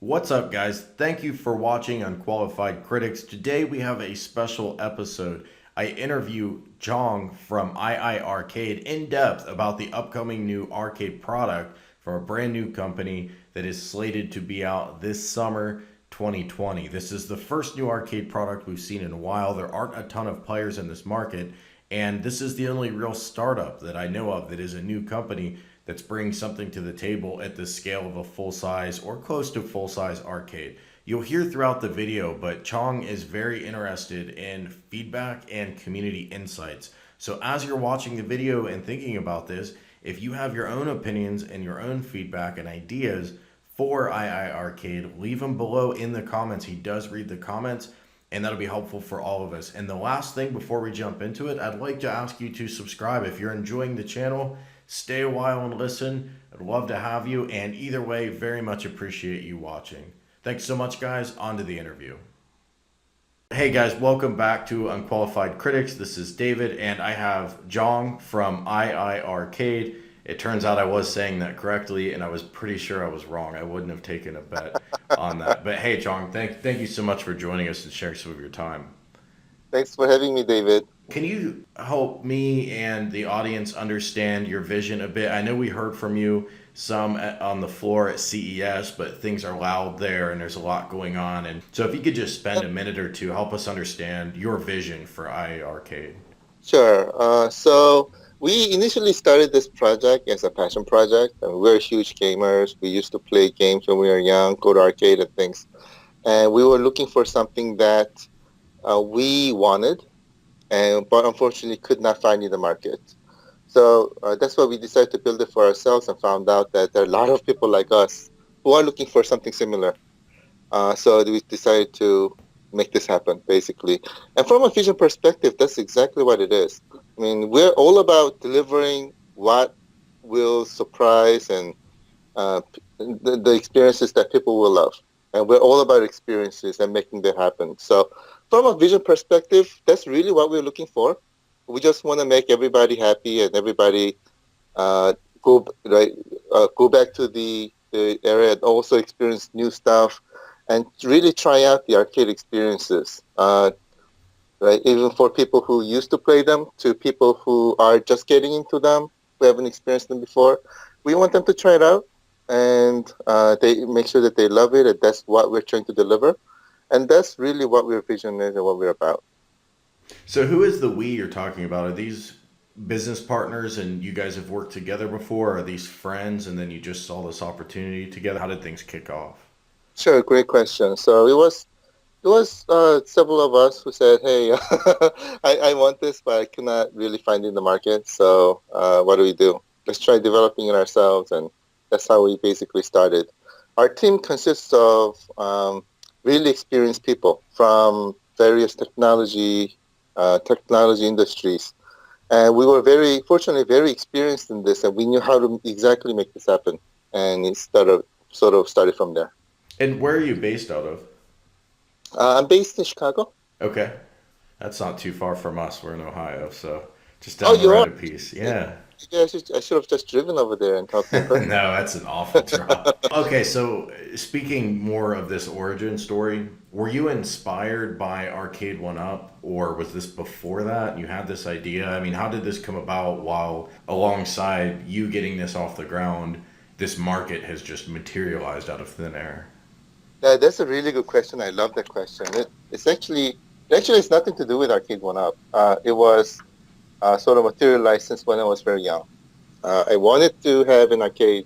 What's up, guys? Thank you for watching Unqualified Critics. Today we have a special episode. I interview Jong from iiRcade in depth about the upcoming new arcade product from a brand new company that is slated to be out this summer 2020. This is the first new arcade product we've seen in a while. There aren't a ton of players in this market, and this is the only real startup that I know of that is a new company that's bringing something to the table at the scale of a full-size or close to full-size arcade. You'll hear throughout the video, but Chong is very interested in feedback and community insights. So as you're watching the video and thinking about this, if you have your own opinions and your own feedback and ideas for iiRcade, leave them below in the comments. He does read the comments, and that'll be helpful for all of us. And the last thing before we jump into it, I'd like to ask you to subscribe. If you're enjoying the channel, stay a while and listen. I'd love to have you, and either way, very much appreciate you watching. Thanks so much, guys. On to the interview. Hey guys, welcome back to Unqualified Critics. This is David, and I have Jong from iiRcade. It turns out I was saying that correctly, and I was pretty sure I was wrong. I wouldn't have taken a bet on that. But hey, Jong, thank you so much for joining us and sharing some of your time. Thanks for having me, David. Can you help me and the audience understand your vision a bit? I know we heard from you some on the floor at CES, but things are loud there and there's a lot going on. And so if you could just spend a minute or two, help us understand your vision for iiRcade. Sure. So we initially started this project as a passion project. And we're huge gamers. We used to play games when we were young, go to arcade and things. And we were looking for something that we wanted, but unfortunately could not find in the market. So that's why we decided to build it for ourselves and found out that there are a lot of people like us who are looking for something similar. So we decided to make this happen, basically. And from a vision perspective, that's exactly what it is. I mean, we're all about delivering what will surprise and the experiences that people will love. And we're all about experiences and making that happen. So from a vision perspective, that's really what we're looking for. We just want to make everybody happy and everybody go back to the area and also experience new stuff and really try out the arcade experiences. Even for people who used to play them to people who are just getting into them, who haven't experienced them before. We want them to try it out and they make sure that they love it, and that's what we're trying to deliver. And that's really what our vision is and what we're about. So who is the we you're talking about? Are these business partners and you guys have worked together before? Are these friends and then you just saw this opportunity together? How did things kick off? Sure, great question. So it was several of us who said, "Hey, I want this, but I cannot really find it in the market. So what do we do? Let's try developing it ourselves." And that's how we basically started. Our team consists of really experienced people from various technology industries. And we were fortunately very experienced in this, and we knew how to exactly make this happen. And it sort of started from there. And where are you based out of? I'm based in Chicago. Okay. That's not too far from us. We're in Ohio, so just Oh, down the you road are? a piece. Yeah. Yeah, I should have just driven over there and talked to No, her. that's an awful drop. Okay, so speaking more of this origin story, were you inspired by Arcade1up, or was this before that? You had this idea? I mean, how did this come about while alongside you getting this off the ground, this market has just materialized out of thin air? That's a really good question. I love that question. It's nothing to do with Arcade1up. It was sort of materialized since when I was very young. I wanted to have an arcade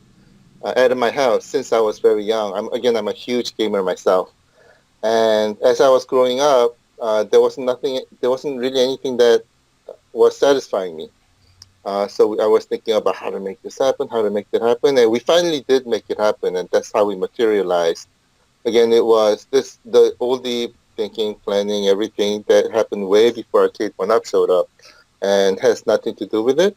at my house since I was very young. I'm a huge gamer myself. And as I was growing up, there wasn't really anything that was satisfying me. So I was thinking about how to make this happen, how to make that happen. And we finally did make it happen. And that's how we materialized. Again, it was all the thinking, planning, everything that happened way before Arcade1up showed up and has nothing to do with it.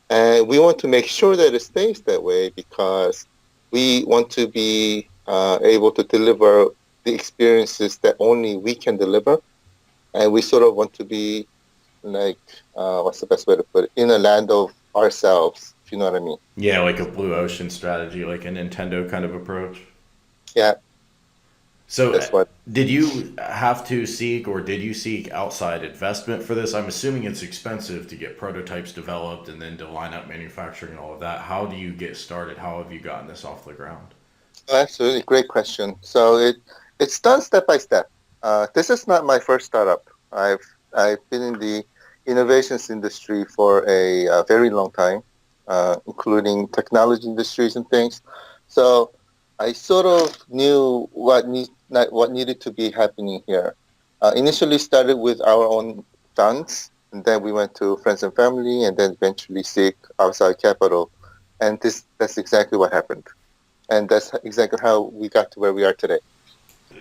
And we want to make sure that it stays that way because we want to be able to deliver the experiences that only we can deliver. And we sort of want to be like, what's the best way to put it, in a land of ourselves, if you know what I mean. Yeah, like a blue ocean strategy, like a Nintendo kind of approach. Yeah. So, That's what. did you have to seek or did you seek outside investment for this? I'm assuming it's expensive to get prototypes developed and then to line up manufacturing and all of that. How do you get started? How have you gotten this off the ground? Oh, absolutely, great question. So it's done step by step. This is not my first startup. I've been in the innovations industry for a very long time, including technology industries and things. So I sort of knew what needed to be happening here. Initially started with our own funds, and then we went to friends and family, and then eventually seek outside capital. And that's exactly what happened. And that's exactly how we got to where we are today.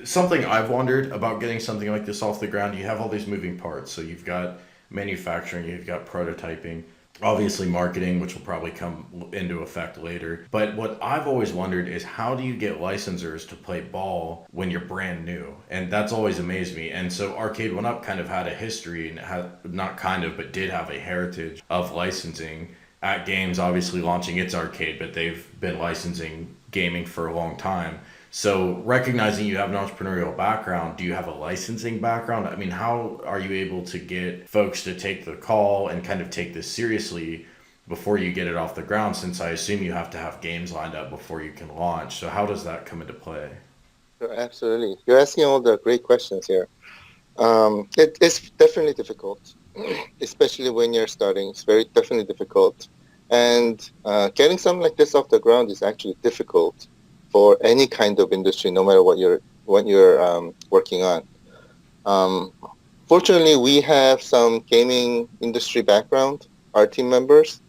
Something I've wondered about getting something like this off the ground, you have all these moving parts. So you've got manufacturing, you've got prototyping, obviously marketing, which will probably come into effect later. But what I've always wondered is how do you get licensors to play ball when you're brand new? And that's always amazed me. And so Arcade1up kind of had a history and had not kind of, but did have a heritage of licensing. AtGames obviously launching its arcade, but they've been licensing gaming for a long time. So, recognizing you have an entrepreneurial background, do you have a licensing background? I mean, how are you able to get folks to take the call and kind of take this seriously before you get it off the ground? Since I assume you have to have games lined up before you can launch. So, how does that come into play? Sure, absolutely. You're asking all the great questions here. It's definitely difficult, especially when you're starting. It's very definitely difficult. And getting something like this off the ground is actually difficult for any kind of industry, no matter what you're working on. Um, Fortunately, we have some gaming industry background, our team members,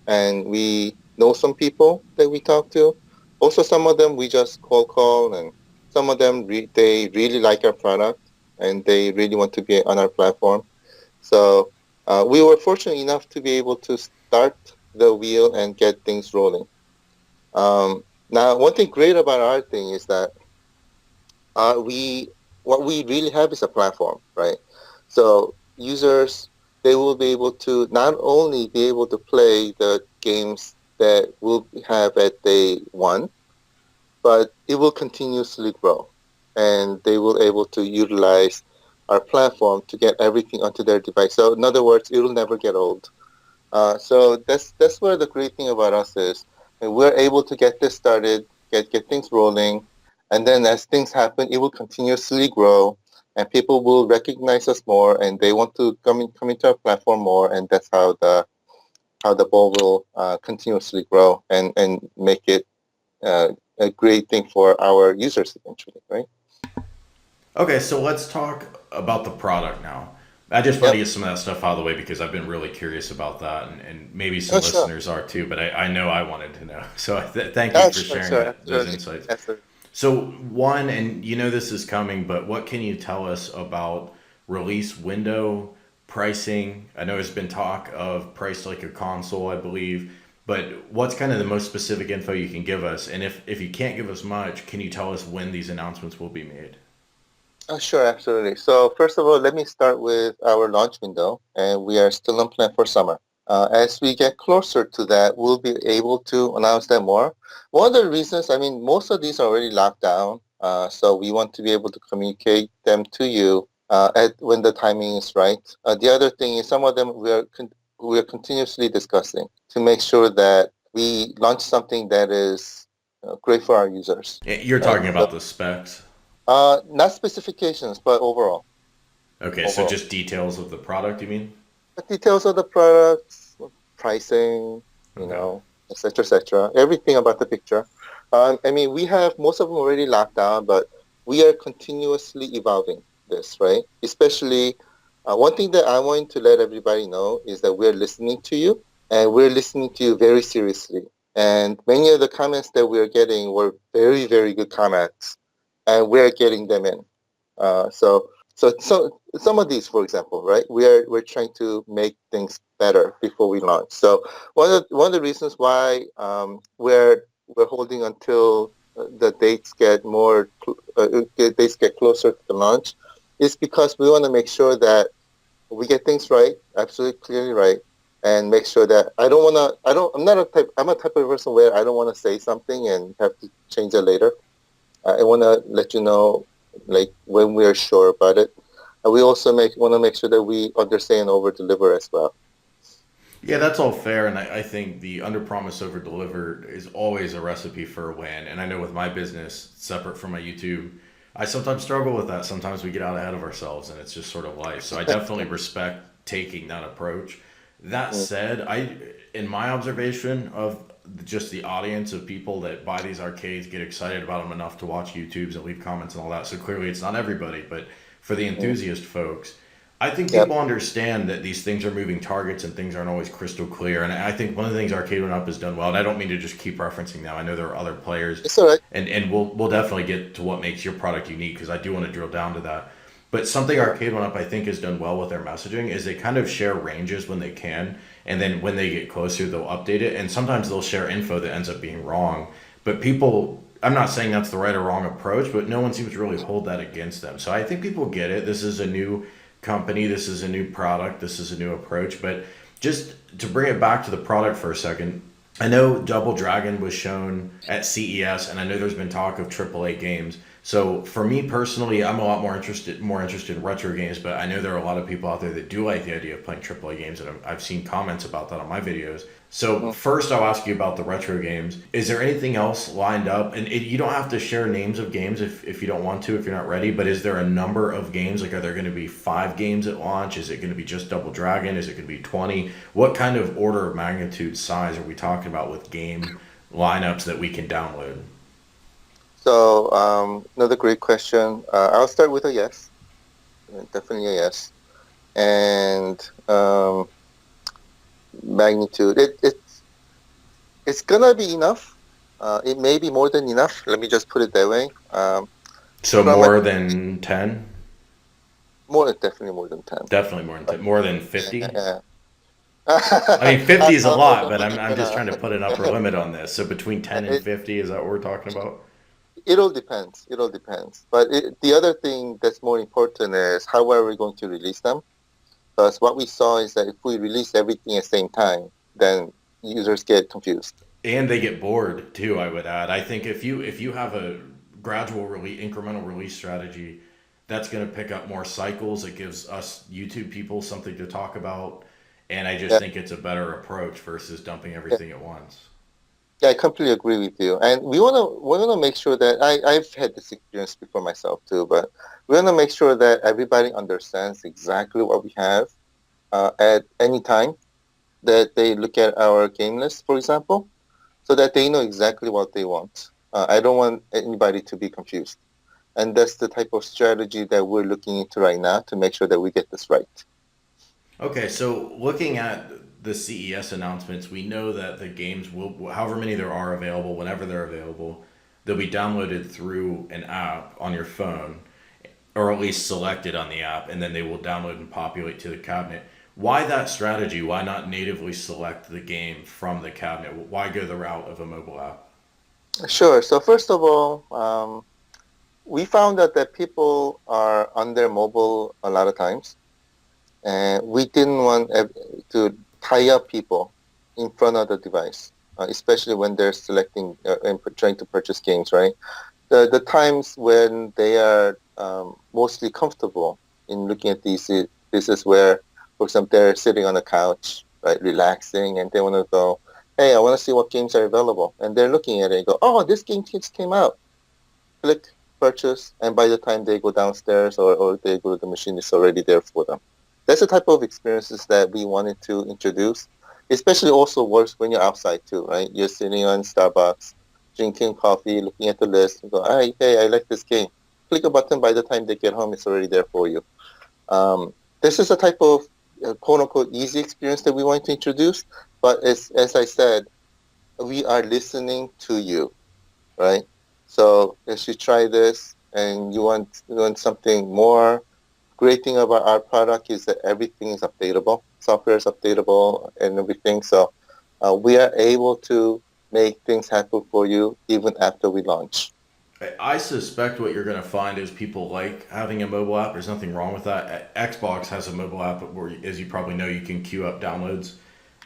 and we know some people that we talk to. Also, some of them we just call, and some of them they really like our product and they really want to be on our platform. So we were fortunate enough to be able to start the wheel and get things rolling. Now, one thing great about our thing is that we what we really have is a platform, right? So users, they will be able to not only be able to play the games that we'll have at day one, but it will continuously grow, and they will able to utilize our platform to get everything onto their device. So in other words, it will never get old. So that's where the great thing about us is, and we're able to get this started, get things rolling, and then as things happen, it will continuously grow, and people will recognize us more, and they want to come into our platform more, and that's how the ball will continuously grow and make it uh, a great thing for our users eventually, right? Okay, so let's talk about the product now. I just want to Yep. get some of that stuff out of the way because I've been really curious about that, and maybe Oh, some sure. listeners are too, but I know I wanted to know. So thank you Oh, for sure, sharing sure. those Absolutely. insights. Absolutely. So, one, and you know this is coming, but what can you tell us about release window, pricing? I know there's been talk of price like a console, I believe, but what's kind of the most specific info you can give us? And if you can't give us much, can you tell us when these announcements will be made? Oh, sure, absolutely. So first of all, let me start with our launch window, and we are still on plan for summer. As we get closer to that, we'll be able to announce that more. One of the reasons, I mean, most of these are already locked down, so we want to be able to communicate them to you at when the timing is right. The other thing is some of them we are continuously discussing to make sure that we launch something that is great for our users, You're right? talking So, about the specs. not specifications, but overall. Okay, so Overall. just details of the product, you mean? The details of the products, pricing, Okay. et cetera, everything about the picture. I mean, we have most of them already locked down, but we are continuously evolving this, right? Especially, one thing that I want to let everybody know is that we're listening to you, and we're listening to you very seriously. And many of the comments that we're getting were very, very good comments, and we're getting them in. So some of these, for example, right? We're trying to make things better before we launch. So one of the reasons why we're holding until the dates get closer to the launch is because we want to make sure that we get things right, absolutely clearly right, and make sure that I'm not a type I'm a type of person where I don't want to say something and have to change it later. I want to let you know like when we are sure about it. And we also want to make sure that we understand and over deliver as well. Yeah, that's all fair, and I think the under promise over deliver is always a recipe for a win. And I know with my business, separate from my YouTube, I sometimes struggle with that. Sometimes we get out ahead of ourselves, and it's just sort of life. So I definitely respect taking that approach. That Mm. said, in my observation of just the audience of people that buy these arcades, get excited about them enough to watch YouTubes and leave comments and all that. So clearly, it's not everybody, but for the Mm. enthusiast folks, I think Yeah. people understand that these things are moving targets and things aren't always crystal clear. And I think one of the things Arcade1up has done well, and I don't mean to just keep referencing them. I know there are other players, It's all right. and we'll definitely get to what makes your product unique because I do want to drill down to that. But something Arcade1up I think has done well with their messaging is they kind of share ranges when they can, and then when they get closer, they'll update it. And sometimes they'll share info that ends up being wrong. But people, I'm not saying that's the right or wrong approach, but no one seems to really hold that against them. So I think people get it. This is a new company, this is a new product, this is a new approach. But just to bring it back to the product for a second, I know Double Dragon was shown at CES, and I know there's been talk of AAA games. So for me personally, I'm a lot more interested in retro games. But I know there are a lot of people out there that do like the idea of playing AAA games, and I've seen comments about that on my videos. So Mm. first, I'll ask you about the retro games. Is there anything else lined up? And you don't have to share names of games if you don't want to, if you're not ready. But is there a number of games? Like, are there going to be 5 games at launch? Is it going to be just Double Dragon? Is it going to be 20? What kind of order of magnitude size are we talking about with game lineups that we can download? So another great question. I'll start with a yes. Definitely a yes. And magnitude. It's gonna be enough. It may be more than enough. Let me just put it that way. So From a more than 10? definitely more than 10. Definitely more than 10. More than 50? Yeah. I mean, 50 is a lot, Don't but make it I'm just trying to put an upper limit on this. So between 10 and it, 50, is that what we're talking about? it all depends. It all depends. But the other thing that's more important is how are we going to release them? Because what we saw is that if we release everything at the same time, then users get confused. And they get bored too, I would add. I think if you have a incremental release strategy, that's going to pick up more cycles. It gives us YouTube people something to talk about, and I just Yeah, think it's a better approach versus dumping yeah, everything at once. yeah, I completely agree with you. And we wanna make sure that I've had this experience before myself too, but we wanna make sure that everybody understands exactly what we have at any time that they look at our game list, for example, so that they know exactly what they want. I don't want anybody to be confused. And that's the type of strategy that we're looking into right now to make sure that we get this right. Okay, so looking at the CES announcements, we know that the games will, however many there are available, whenever they're available, they'll be downloaded through an app on your phone, or at least selected on the app, and then they will download and populate to the cabinet. Why that strategy? Why not natively select the game from the cabinet? Why go the route of a mobile app? Sure. So first of all, we found out that people are on their mobile a lot of times, and we didn't want to tie up people in front of the device, especially when they're selecting and trying to purchase games, right? The times when they are mostly comfortable in looking at these, this is where, for example, they're sitting on the couch, right, relaxing, and they want to go, hey, I want to see what games are available. And they're looking at it and go, oh, this game just came out. Click, purchase, and by the time they go downstairs or they go to the machine, it's already there for them. That's the type of experiences that we wanted to introduce. Especially also works when you're outside too, right? You're sitting on Starbucks, drinking coffee, looking at the list, and go, hey, I like this game. Click a button. By the time they get home, it's already there for you. This is a type of quote unquote easy experience that we want to introduce. But as I said, we are listening to you, right? So if you try this and you want something more, great thing about our product is that everything is updatable. Software is updatable and everything. So we are able to make things happen for you even after we launch. I suspect what you're going to find is people like having a mobile app. There's nothing wrong with that. Xbox has a mobile app where, as you probably know, you can queue up downloads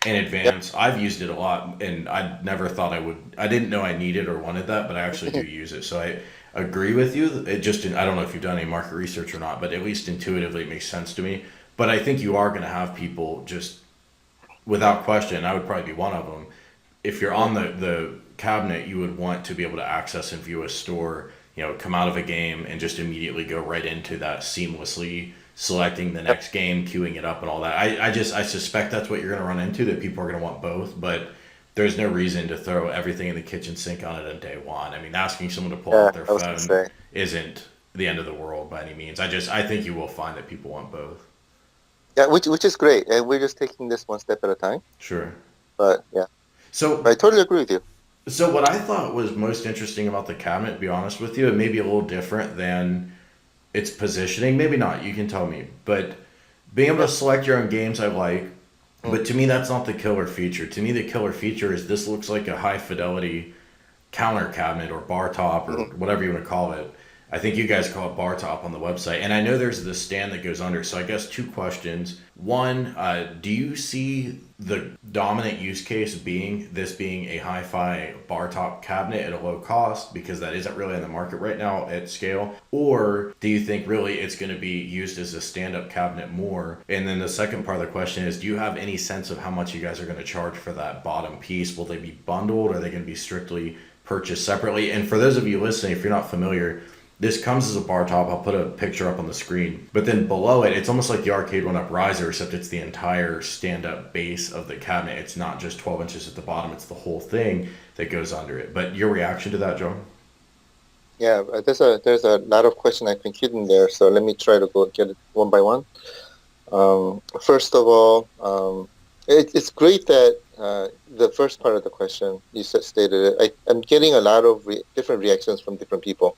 in Yep. advance. I've used it a lot, and I never thought I would. I didn't know I needed or wanted that, but I actually do use it. So agree with you. It just, I don't know if you've done any market research or not, but at least intuitively it makes sense to me. But I think you are going to have people just without question. I would probably be one of them. If you're on the cabinet, you would want to be able to access and view a store, come out of a game and just immediately go right into that seamlessly selecting the Yep. next game, queuing it up and all that. I suspect that's what you're going to run into, that people are going to want both, but there's no reason to throw everything in the kitchen sink on it on day one. I mean, asking someone to pull Yeah, out their I was gonna phone say. isn't the end of the world by any means. I think you will find that people want both. Yeah, which is great, and we're just taking this one step at a time. Sure. But yeah, So I totally agree with you. So what I thought was most interesting about the cabinet, to be honest with you, it may be a little different than its positioning. Maybe not. You can tell me. But being able to Yep. select your own games, I like. Mm, But to me, that's not the killer feature. To me, the killer feature is this looks like a high fidelity counter cabinet or bar top or mm. whatever you want to call it. I think you guys call it bar top on the website. And I know there's this stand that goes under. So I guess two questions. One, do you see the dominant use case being this being a hi-fi bar top cabinet at a low cost because that isn't really on the market right now at scale? Or do you think really it's going to be used as a stand-up cabinet more? And then the second part of the question is, do you have any sense of how much you guys are going to charge for that bottom piece? Will they be bundled? Or are they going to be strictly purchased separately? And for those of you listening, if you're not familiar, this comes as a bar top. I'll put a picture up on the screen. But then below it, it's almost like the Arcade1up riser, except it's the entire stand-up base of the cabinet. It's not just 12 inches at the bottom. It's the whole thing that goes under it. But your reaction to that, John? Yeah, there's a lot of question I think hidden there. So let me try to go get it one by one. First of all, it's great that the first part of the question you stated it. I'm getting a lot of different reactions from different people.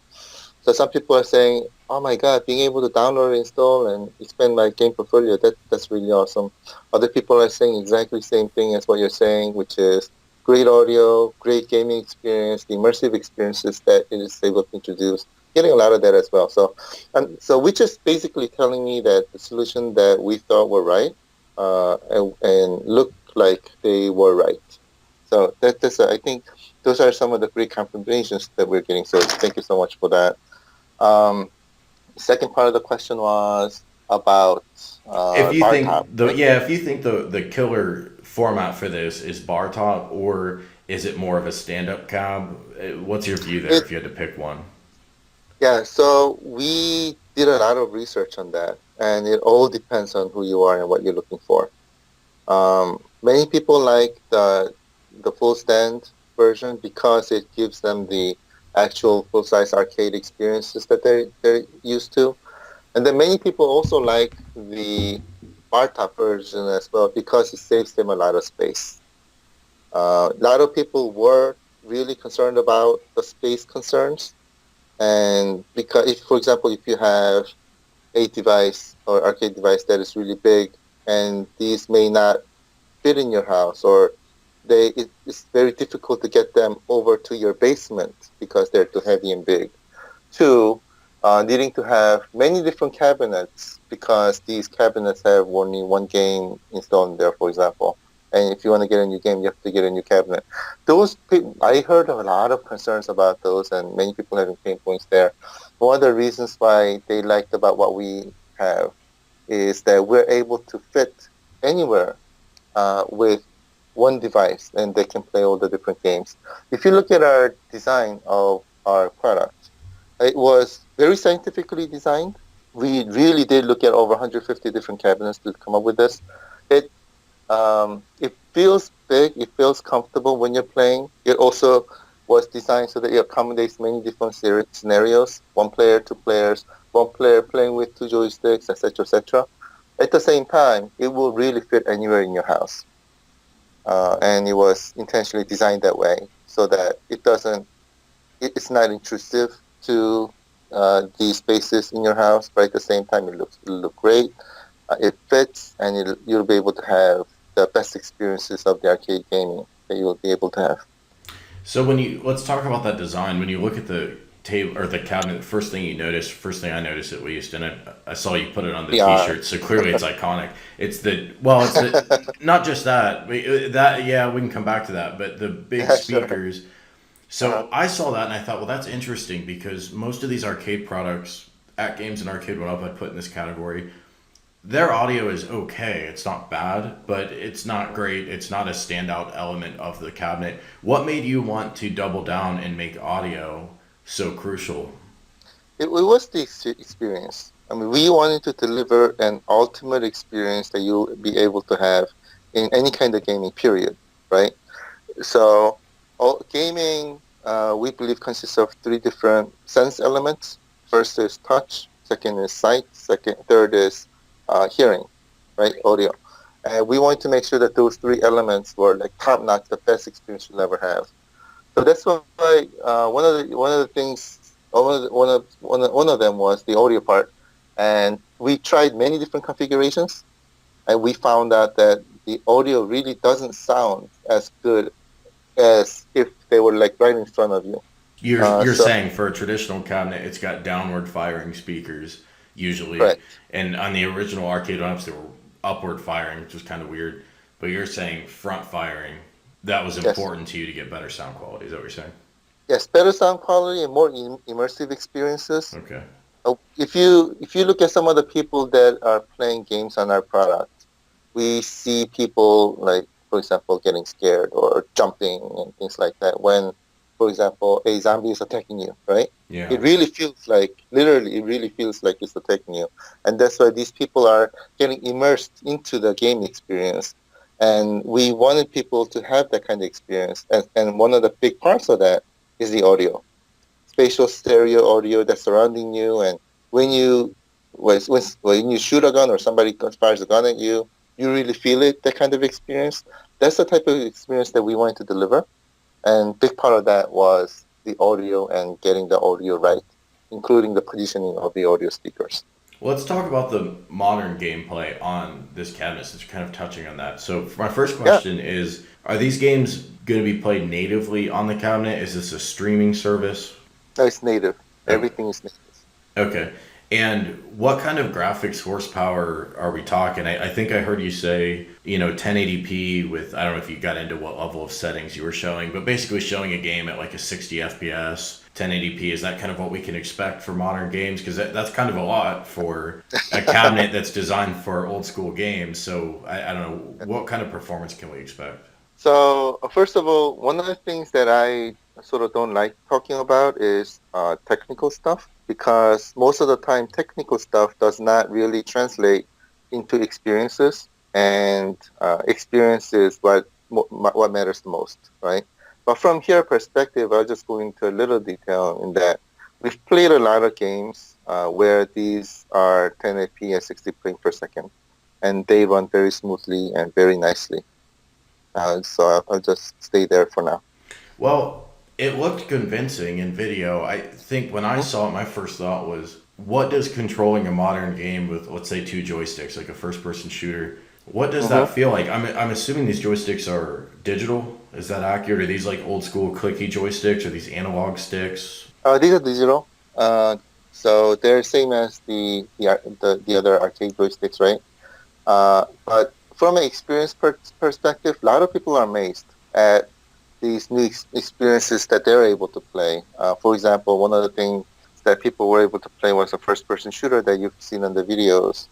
So some people are saying, "Oh my God, being able to download, install, and expand my game portfolio, that's really awesome." Other people are saying exactly the same thing as what you're saying, which is great audio, great gaming experience, the immersive experiences that it is able to introduce. Getting a lot of that as well. So which is basically telling me that the solution that we thought were right, and looked like they were right. So I think those are some of the great confirmations that we're getting. So thank you so much for that. Um, Second part of the question was about If you bar think top, the right? yeah, if you think the killer format for this is bar top or is it more of a stand-up cab? What's your view there It if you had to pick one? Yeah. So we did a lot of research on that, and it all depends on who you are and what you're looking for. Many people like the full stand version because it gives them the actual full size arcade experiences that they're used to. And then many people also like the Bartop version as well because it saves them a lot of space. A lot of people were really concerned about the space concerns, and because if, for example, if you have a device or arcade device that is really big, and these may not fit in your house, or it's very difficult to get them over to your basement because they're too heavy and big. Two, needing to have many different cabinets because these cabinets have only one game installed in there, for example. And if you want to get a new game, you have to get a new cabinet. I heard of a lot of concerns about those, and many people having pain points there. One of the reasons why they liked about what we have is that we're able to fit anywhere with one device, and they can play all the different games. If you look at our design of our product, it was very scientifically designed. We really did look at over 150 different cabinets to come up with this. It it feels big. It feels comfortable when you're playing. It also was designed so that it accommodates many different scenarios: one player, two players, one player playing with two joysticks, etc., etc. At the same time, it will really fit anywhere in your house, and it was intentionally designed that way so that it's not intrusive to the spaces in your house, but at the same time, it'll look great. It fits, and you'll be able to have the best experiences of the arcade gaming that you'll be able to have. So let's talk about that design. When you look at the table or the cabinet, the first thing you notice, first thing I noticed at least, and I saw you put it on the Yeah. T-shirt, so clearly it's iconic. It's the not just that, that yeah, we can come back to that, but the big Yeah, sure. speakers. So I saw that and I thought, well, that's interesting because most of these arcade products, AtGames and Arcade1up, I'd put in this category. Their audio is okay. It's not bad, but it's not great. It's not a standout element of the cabinet. What made you want to double down and make audio so crucial? It was the experience. I mean, we wanted to deliver an ultimate experience that you'll be able to have in any kind of gaming, period, right? So, gaming, we believe, consists of three different sense elements. First is touch, second is sight, third is hearing, right? Audio. And we wanted to make sure that those three elements were like top notch, the best experience you'll ever have. So that's why one of the things, one of them was the audio part, and we tried many different configurations, and we found out that the audio really doesn't sound as good as if they were like right in front of you. You're So saying for a traditional cabinet, it's got downward firing speakers usually, correct. and on the original arcade ones, they were upward firing, which was kind of weird. But you're saying front firing. That was Yes. important to you to get better sound quality. Is that what you're saying? Yes, better sound quality and more immersive experiences. Okay. If you look at some of the people that are playing games on our product, we see people like, for example, getting scared or jumping and things like that when, for example, a zombie is attacking you, right? Yeah. It really feels like, literally, it really feels like it's attacking you. And that's why these people are getting immersed into the game experience. And we wanted people to have that kind of experience. And one of the big parts of that is the audio, spatial stereo audio that's surrounding you. And when you when you shoot a gun or somebody fires a gun at you, you really feel it, that kind of experience. That's the type of experience that we wanted to deliver. And big part of that was the audio and getting the audio right, including the positioning of the audio speakers. Well, let's talk about the modern gameplay on this cabinet since you're kind of touching on that. So, my first Yeah, question is, are these games going to be played natively on the cabinet? Is this a streaming service? no, it's native. Okay. Everything is native. Okay. And what kind of graphics horsepower are we talking? I think I heard you say, 1080p with, I don't know if you got into what level of settings you were showing, but basically showing a game at like a 60 FPS, 1080p. Is that kind of what we can expect for modern games? Because that's kind of a lot for a cabinet that's designed for old school games. So I don't know, what kind of performance can we expect? So, first of all, one of the things that I sort of don't like talking about is technical stuff, because most of the time technical stuff does not really translate into experiences, and experience is what matters the most, right? But from here perspective, I'll just go into a little detail in that we've played a lot of games where these are 1080p at 60 frames per second, and they run very smoothly and very nicely. So I'll just stay there for now. Well, it looked convincing in video. I think when I Mhm. saw it, my first thought was, what does controlling a modern game with, let's say, two joysticks, like a first-person shooter, what does that Mhm. feel like? I'm assuming these joysticks are digital. Is that accurate? Are these like old school clicky joysticks? Are these analog sticks? These are digital, so they're same as the other arcade joysticks, right? But from an experience perspective, a lot of people are amazed at these new experiences that they're able to play. For example, one of the things that people were able to play was a first-person shooter that you've seen in the videos.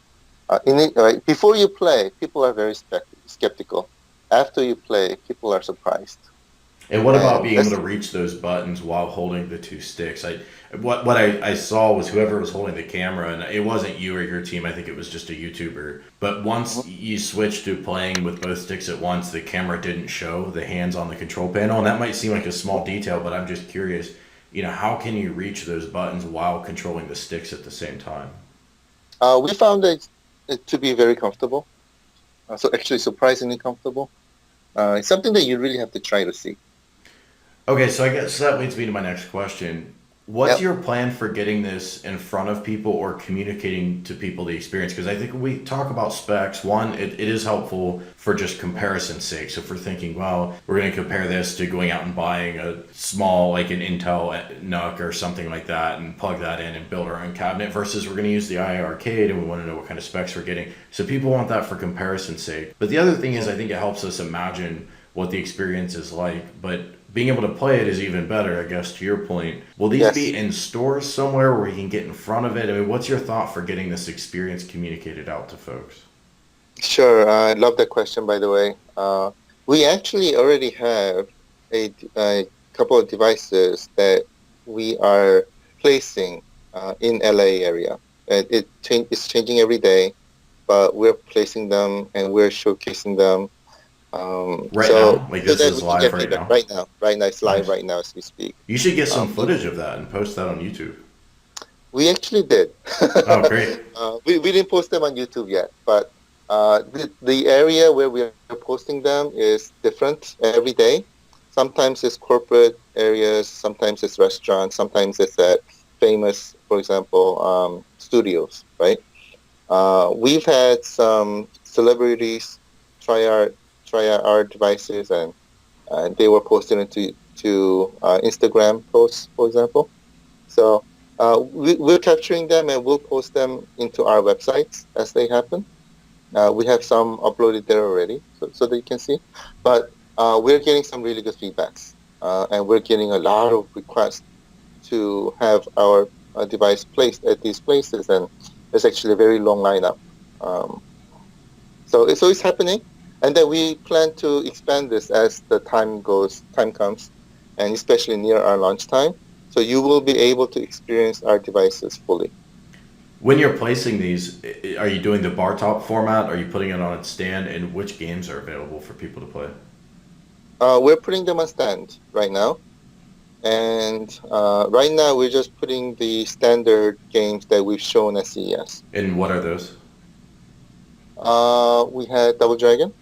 Before you play, people are very skeptical. After you play, people are surprised, And what about and being able that's to reach those buttons while holding the two sticks? What I saw was whoever was holding the camera, and it wasn't you or your team. I think it was just a YouTuber. But once you switched to playing with both sticks at once, the camera didn't show the hands on the control panel, and that might seem like a small detail, but I'm just curious. How can you reach those buttons while controlling the sticks at the same time? we found it to be very comfortable. So actually, surprisingly comfortable. It's something that you really have to try to see. Okay, so I guess that leads me to my next question. What's Yep. your plan for getting this in front of people or communicating to people the experience? Because I think when we talk about specs, one, it is helpful for just comparison's sake. So if we're thinking, well, we're going to compare this to going out and buying a small, like an Intel NUC or something like that and plug that in and build our own cabinet versus we're going to use the iiRcade and we want to know what kind of specs we're getting. So people want that for comparison's sake. But the other thing is I think it helps us imagine what the experience is like. But being able to play it is even better, I guess, to your point. Will these Yes. be in stores somewhere where you can get in front of it? I mean, what's your thought for getting this experience communicated out to folks? Sure. I love that question, by the way. We actually already have a couple of devices that we are placing in LA area. It's changing every day, but we're placing them and we're showcasing them. Right So now? Like so this that is we can live get right feedback now? right now. Right now, it's live Nice. right now as we speak. You should get some Um, footage of that and post that on YouTube. we actually did. Oh, great. We didn't post them on YouTube yet, but the area where we are posting them is different every day. Sometimes it's corporate areas, sometimes it's restaurants, sometimes it's at famous, for example, studios, right? We've had some celebrities try our our devices, and they were posted into Instagram posts, for example. So we're capturing them and we'll post them into our websites as they happen. We have some uploaded there already, so that you can see. But we're getting some really good feedbacks, and we're getting a lot of requests to have our device placed at these places, and there's actually a very long lineup. Um, so it's happening, and then we plan to expand this as the time comes, and especially near our launch time. So you will be able to experience our devices fully. When you're placing these, are you doing the Bartop format? Are you putting it on its stand? And which games are available for people to play? We're putting them on stand right now, and right now we're just putting the standard games that we've shown at CES. And what are those? We had Double Dragon,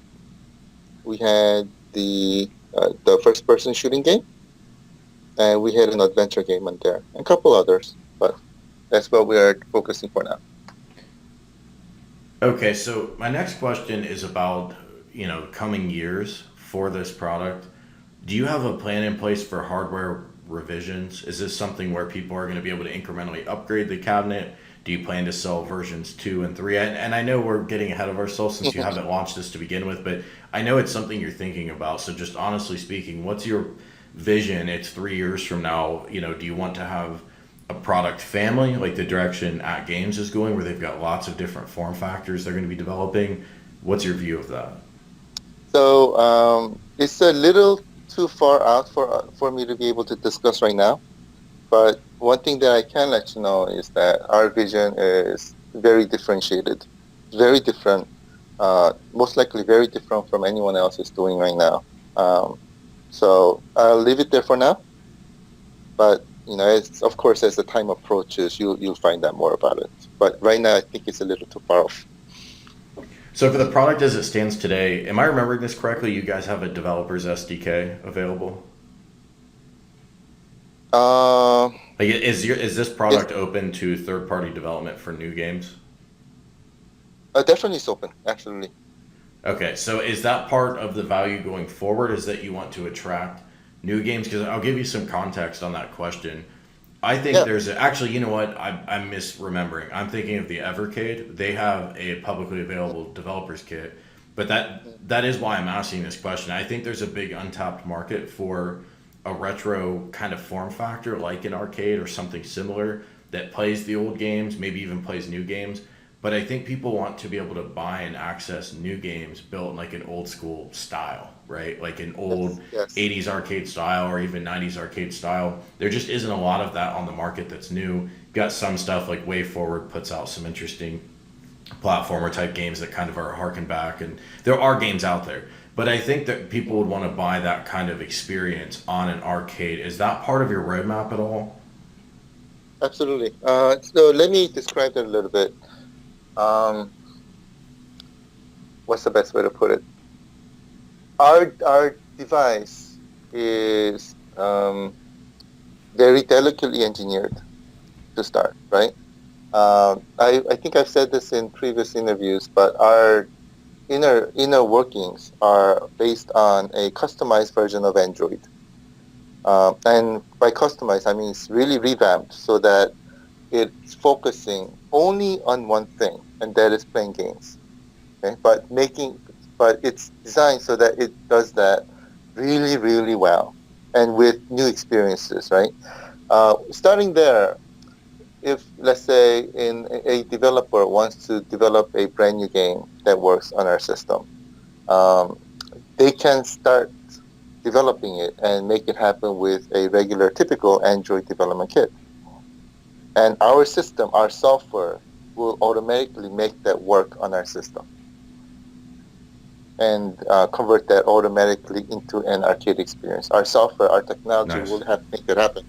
we had the first person shooting game, and we had an adventure game on there, and a couple others, but that's what we are focusing for now. Okay, so my next question is about, coming years for this product. Do you have a plan in place for hardware revisions? Is this something where people are going to be able to incrementally upgrade the cabinet? Do you plan to sell versions 2 and 3? And I know we're getting ahead of ourselves since you haven't launched this to begin with, but I know it's something you're thinking about. So just honestly speaking, what's your vision? It's 3 years from now. Do you want to have a product family like the direction AtGames is going, where they've got lots of different form factors they're going to be developing? What's your view of that? So it's a little too far out for me to be able to discuss right now. But one thing that I can let you know is that our vision is very differentiated, very different, most likely very different from anyone else is doing right now. So I'll leave it there for now. But it's, of course, as the time approaches, you'll find out more about it. But right now, I think it's a little too far off. So for the product as it stands today, am I remembering this correctly? You guys have a developer's SDK available? Uh, Like, is this yes, product open to third party development for new games? definitely it's open, absolutely. Okay, so is that part of the value going forward? Is that you want to attract new games? Because I'll give you some context on that question. I think Yeah. there's actually, you know what? I'm misremembering. I'm thinking of the Evercade. They have a publicly available developers kit, but that is why I'm asking this question. I think there's a big untapped market for a retro kind of form factor, like an arcade or something similar that plays the old games, maybe even plays new games. But I think people want to be able to buy and access new games built in like an old school style, right? Like an old Yes. Yes. 80s arcade style or even 90s arcade style. There just isn't a lot of that on the market that's new. Got some stuff like Way Forward puts out some interesting platformer type games that kind of are harken back, and there are games out there. But I think that people would want to buy that kind of experience on an arcade. Is that part of your roadmap at all? Absolutely. So let me describe that a little bit. Um, what's the best way to put it? Our device is very delicately engineered to start, right? I think I've said this in previous interviews, but our inner workings are based on a customized version of Android. And by customized, I mean it's really revamped so that it's focusing only on one thing, and that is playing games. Okay, but it's designed so that it does that really, really well. and with new experiences, right? Starting there, if let's say a developer wants to develop a brand new game that works on our system, um, they can start developing it and make it happen with a regular, typical Android development kit. And our system, our software, will automatically make that work on our system and convert that automatically into an arcade experience. Our software, our technology Nice. will have to make it happen.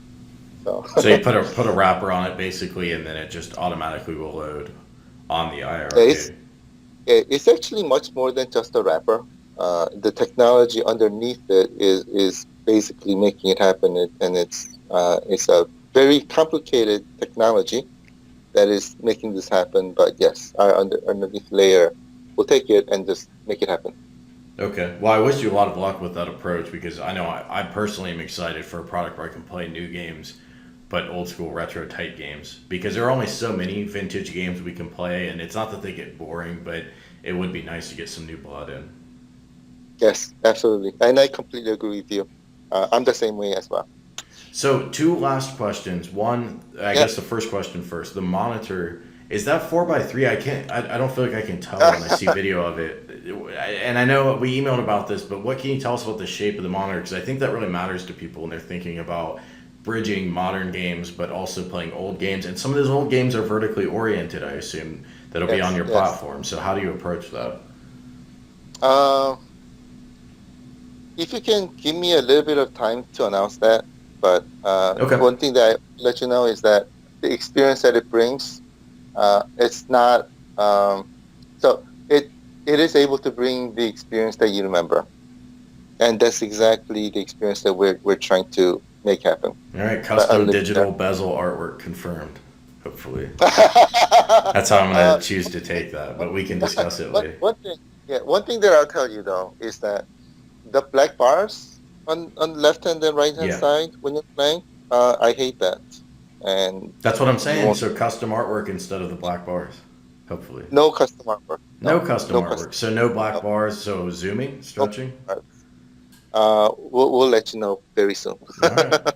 So So you put a wrapper on it basically, and then it just automatically will load on the it's iArcade. it's actually much more than just a wrapper. The technology underneath it is basically making it happen, and it's a very complicated technology that is making this happen. But yes, our underneath layer will take it and just make it happen. Okay. Well, I wish you a lot of luck with that approach because I know I personally am excited for a product where I can play new games, but old school retro type games because there are only so many vintage games we can play, and it's not that they get boring, but it would be nice to get some new blood in. Yes, absolutely, and I completely agree with you. I'm the same way as well. So, two last questions. One, I Yeah. guess the first question first. The monitor, is that 4x3? I don't feel like I can tell when I see video of it. And I know we emailed about this, but what can you tell us about the shape of the monitor? Because I think that really matters to people when they're thinking about bridging modern games, but also playing old games. And some of those old games are vertically oriented, I assume, that'll be on Yes. your Yes. platform. So, how do you approach that? Uh, if you can give me a little bit of time to announce that, but Okay. one thing that I let you know is that the experience that it brings, it's not so it is able to bring the experience that you remember, and that's exactly the experience that we're trying to make happen. All right. But I'll Custom leave it there. digital bezel artwork confirmed, hopefully. That's how I'm going uh, to choose to take that, but we can discuss it later. one thing, yeah, one thing that I'll tell you though is that the black bars on left hand and right hand Yeah, side when you're playing, I hate that, and that's what I'm you saying. won't So custom artwork instead of the black bars, hopefully. no custom artwork, No no custom no custom, artwork. So no black no, bars. So zooming, no stretching. art. We'll let you know very soon. All right.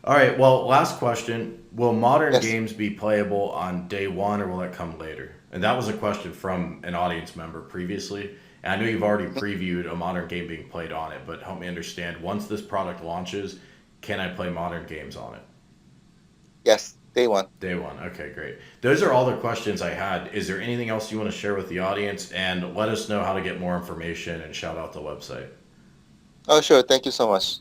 All right. Well, last question. Will modern Yes. games be playable on day one or will that come later? And that was a question from an audience member previously. And I know you've already previewed a modern game being played on it, but help me understand once this product launches, can I play modern games on it? Yes, day one. Day one. Okay, great. Those are all the questions I had. Is there anything else you want to share with the audience? And let us know how to get more information and shout out the website. Oh, sure. Thank you so much.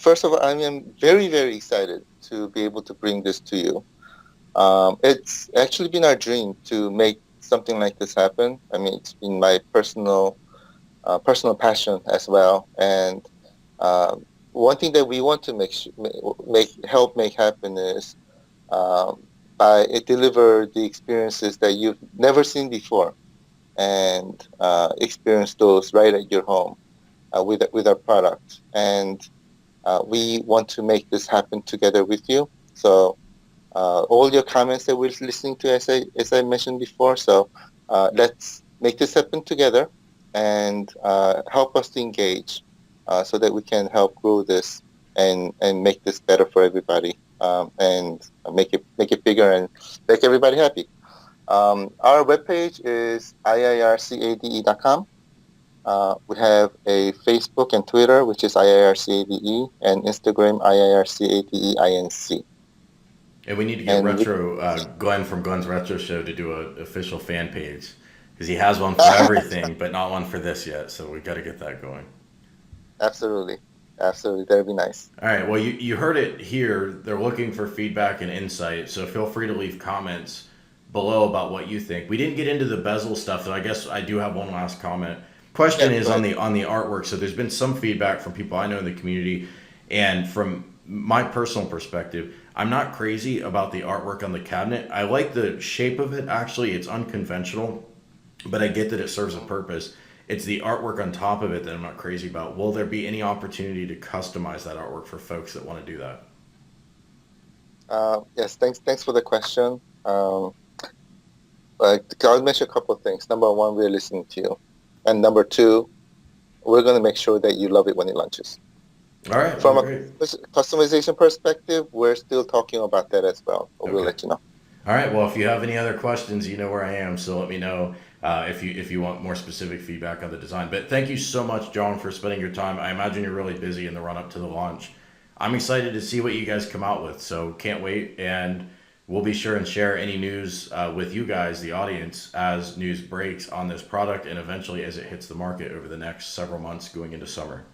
First of all, I am very, very excited to be able to bring this to you. It's actually been our dream to make something like this happen. I mean, it's been my personal passion as well. And one thing that we want to help make happen is um, by it deliver the experiences that you've never seen before, and experience those right at your home with our product. And we want to make this happen together with you. So all your comments that we're listening to, as I mentioned before. So let's make this happen together and help us to engage so that we can help grow this and make this better for everybody, and make it bigger and make everybody happy. Our webpage is iircade.com. We have a Facebook and Twitter, which is iircade, and Instagram iircadeinc. And we need to get And we, Retro Glenn from Glenn's Retro Show to do an official fan page because he has one for everything, but not one for this yet. So we got to get that going. absolutely, absolutely, that'd be nice. All right. Well, you heard it here. They're looking for feedback and insight. So feel free to leave comments below about what you think. We didn't get into the bezel stuff, though. I guess I do have one last comment. Yeah, Question is go ahead. on the artwork. So there's been some feedback from people I know in the community, and from my personal perspective, I'm not crazy about the artwork on the cabinet. I like the shape of it. Actually, it's unconventional, but I get that it serves a purpose. It's the artwork on top of it that I'm not crazy about. Will there be any opportunity to customize that artwork for folks that want to do that? Yes, thanks for the question. I'll mention a couple of things. Number one, we're listening to you, and number two, we're going to make sure that you love it when it launches. All right. From Well, a great. customization perspective, we're still talking about that as well. But we'll Okay. let you know. All right. Well, if you have any other questions, you know where I am. So let me know if you want more specific feedback on the design. But thank you so much, John, for spending your time. I imagine you're really busy in the run up to the launch. I'm excited to see what you guys come out with. So can't wait. And we'll be sure and share any news with you guys, the audience, as news breaks on this product and eventually as it hits the market over the next several months going into summer.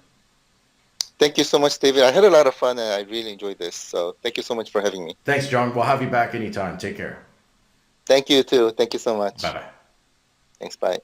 Thank you so much, David. I had a lot of fun and I really enjoyed this. So thank you so much for having me. Thanks, John. We'll have you back anytime. Take care. Thank you too. Thank you so Bye much. bye. Thanks. Bye.